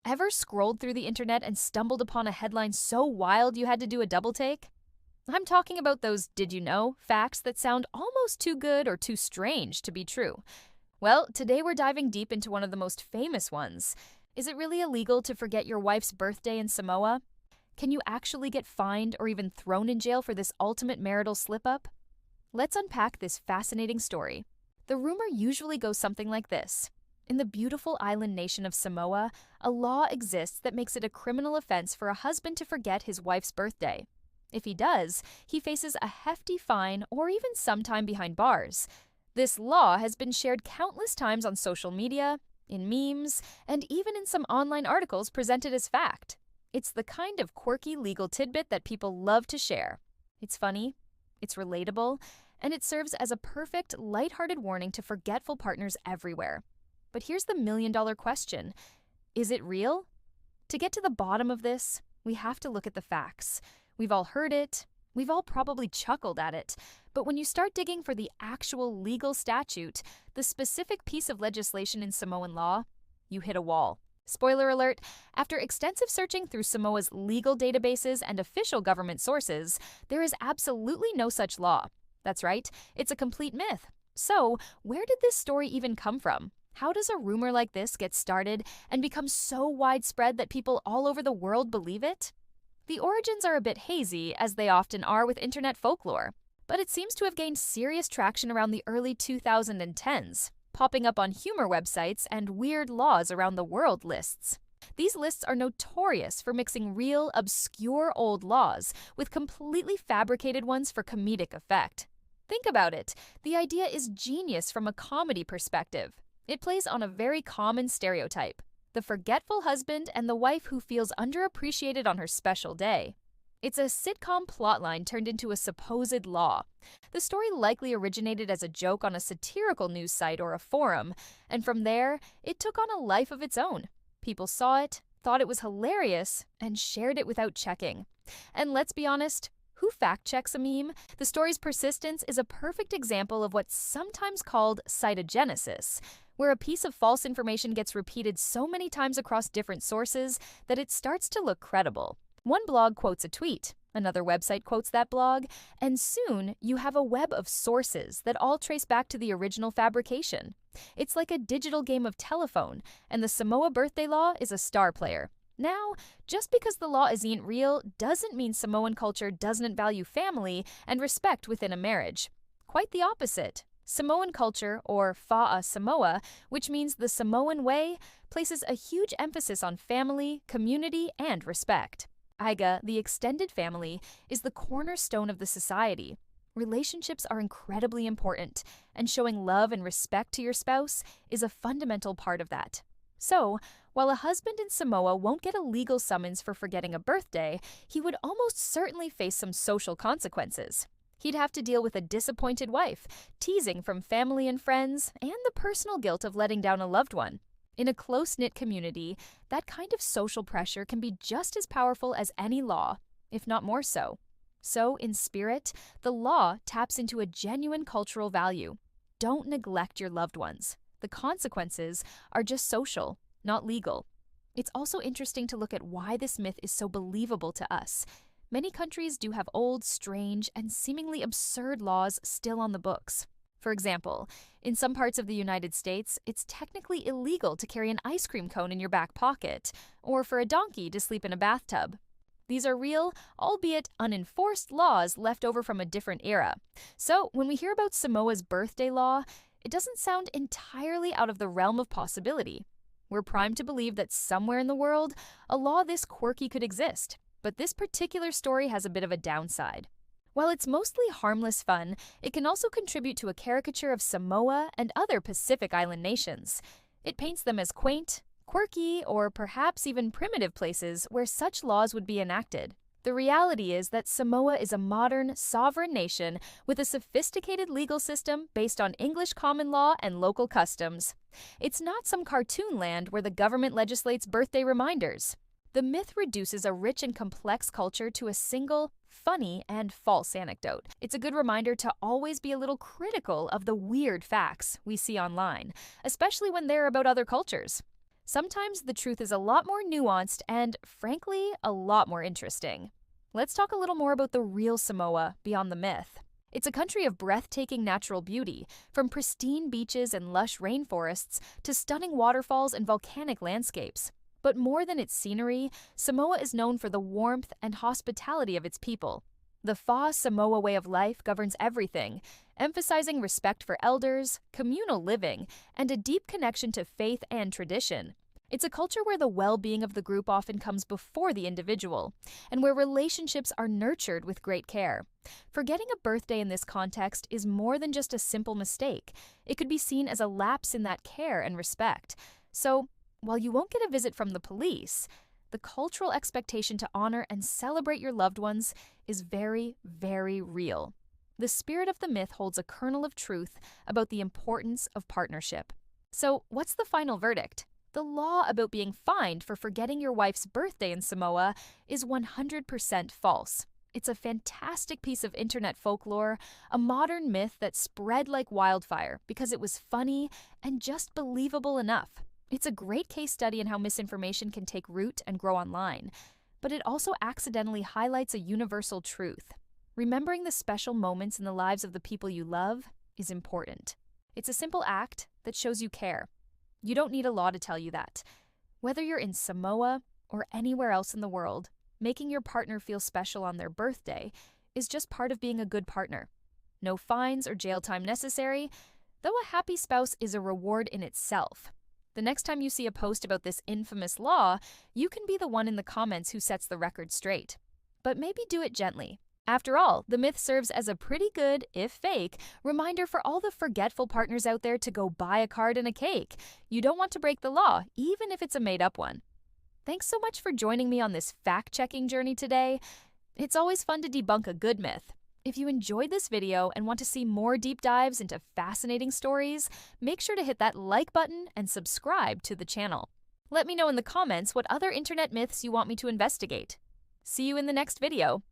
Ever scrolled through the internet and stumbled upon a headline so wild you had to do a double take? I'm talking about those did you know facts that sound almost too good or too strange to be true. Well, today we're diving deep into one of the most famous ones. Is it really illegal to forget your wife's birthday in Samoa? Can you actually get fined or even thrown in jail for this ultimate marital slip-up? Let's unpack this fascinating story. The rumor usually goes something like this. In the beautiful island nation of Samoa, a law exists that makes it a criminal offense for a husband to forget his wife's birthday. If he does, he faces a hefty fine or even some time behind bars. This law has been shared countless times on social media, in memes, and even in some online articles presented as fact. It's the kind of quirky legal tidbit that people love to share. It's funny, it's relatable, and it serves as a perfect, lighthearted warning to forgetful partners everywhere. But here's the million-dollar question. Is it real? To get to the bottom of this, we have to look at the facts. We've all heard it. We've all probably chuckled at it. But when you start digging for the actual legal statute, the specific piece of legislation in Samoan law, you hit a wall. Spoiler alert, after extensive searching through Samoa's legal databases and official government sources, there is absolutely no such law. That's right, it's a complete myth. So, where did this story even come from? How does a rumor like this get started and become so widespread that people all over the world believe it? The origins are a bit hazy, as they often are with internet folklore, but it seems to have gained serious traction around the early 2010s, popping up on humor websites and weird laws around the world lists. These lists are notorious for mixing real, obscure old laws with completely fabricated ones for comedic effect. Think about it. The idea is genius from a comedy perspective. It plays on a very common stereotype: the forgetful husband and the wife who feels underappreciated on her special day. It's a sitcom plotline turned into a supposed law. The story likely originated as a joke on a satirical news site or a forum, and from there, it took on a life of its own. People saw it, thought it was hilarious, and shared it without checking. And let's be honest, who fact-checks a meme? The story's persistence is a perfect example of what's sometimes called cytogenesis, where a piece of false information gets repeated so many times across different sources that it starts to look credible. One blog quotes a tweet, another website quotes that blog, and soon you have a web of sources that all trace back to the original fabrication. It's like a digital game of telephone, and the Samoa birthday law is a star player. Now, just because the law isn't real doesn't mean Samoan culture doesn't value family and respect within a marriage. Quite the opposite. Samoan culture, or Fa'a Samoa, which means the Samoan way, places a huge emphasis on family, community, and respect. Aiga, the extended family, is the cornerstone of the society. Relationships are incredibly important, and showing love and respect to your spouse is a fundamental part of that. So, while a husband in Samoa won't get a legal summons for forgetting a birthday, he would almost certainly face some social consequences. He'd have to deal with a disappointed wife, teasing from family and friends, and the personal guilt of letting down a loved one. In a close-knit community, that kind of social pressure can be just as powerful as any law, if not more so. So, in spirit, the law taps into a genuine cultural value. Don't neglect your loved ones. The consequences are just social, not legal. It's also interesting to look at why this myth is so believable to us. Many countries do have old, strange, and seemingly absurd laws still on the books. For example, in some parts of the United States, it's technically illegal to carry an ice cream cone in your back pocket, or for a donkey to sleep in a bathtub. These are real, albeit unenforced laws left over from a different era. So, when we hear about Samoa's birthday law, it doesn't sound entirely out of the realm of possibility. We're primed to believe that somewhere in the world, a law this quirky could exist. But this particular story has a bit of a downside. While it's mostly harmless fun, it can also contribute to a caricature of Samoa and other Pacific Island nations. It paints them as quaint, quirky, or perhaps even primitive places where such laws would be enacted. The reality is that Samoa is a modern, sovereign nation with a sophisticated legal system based on English common law and local customs. It's not some cartoon land where the government legislates birthday reminders. The myth reduces a rich and complex culture to a single, funny, and false anecdote. It's a good reminder to always be a little critical of the weird facts we see online, especially when they're about other cultures. Sometimes the truth is a lot more nuanced and, frankly, a lot more interesting. Let's talk a little more about the real Samoa beyond the myth. It's a country of breathtaking natural beauty, from pristine beaches and lush rainforests to stunning waterfalls and volcanic landscapes. But more than its scenery, Samoa is known for the warmth and hospitality of its people. The Fa Samoa way of life governs everything, emphasizing respect for elders, communal living, and a deep connection to faith and tradition. It's a culture where the well-being of the group often comes before the individual, and where relationships are nurtured with great care. Forgetting a birthday in this context is more than just a simple mistake. It could be seen as a lapse in that care and respect. So, while you won't get a visit from the police, the cultural expectation to honor and celebrate your loved ones is very, very real. The spirit of the myth holds a kernel of truth about the importance of partnership. So, what's the final verdict? The law about being fined for forgetting your wife's birthday in Samoa is 100% false. It's a fantastic piece of internet folklore, a modern myth that spread like wildfire because it was funny and just believable enough. It's a great case study in how misinformation can take root and grow online, but it also accidentally highlights a universal truth. Remembering the special moments in the lives of the people you love is important. It's a simple act that shows you care. You don't need a law to tell you that. Whether you're in Samoa or anywhere else in the world, making your partner feel special on their birthday is just part of being a good partner. No fines or jail time necessary, though a happy spouse is a reward in itself. The next time you see a post about this infamous law, you can be the one in the comments who sets the record straight. But maybe do it gently. After all, the myth serves as a pretty good, if fake, reminder for all the forgetful partners out there to go buy a card and a cake. You don't want to break the law, even if it's a made-up one. Thanks so much for joining me on this fact-checking journey today. It's always fun to debunk a good myth. If you enjoyed this video and want to see more deep dives into fascinating stories, make sure to hit that like button and subscribe to the channel. Let me know in the comments what other internet myths you want me to investigate. See you in the next video.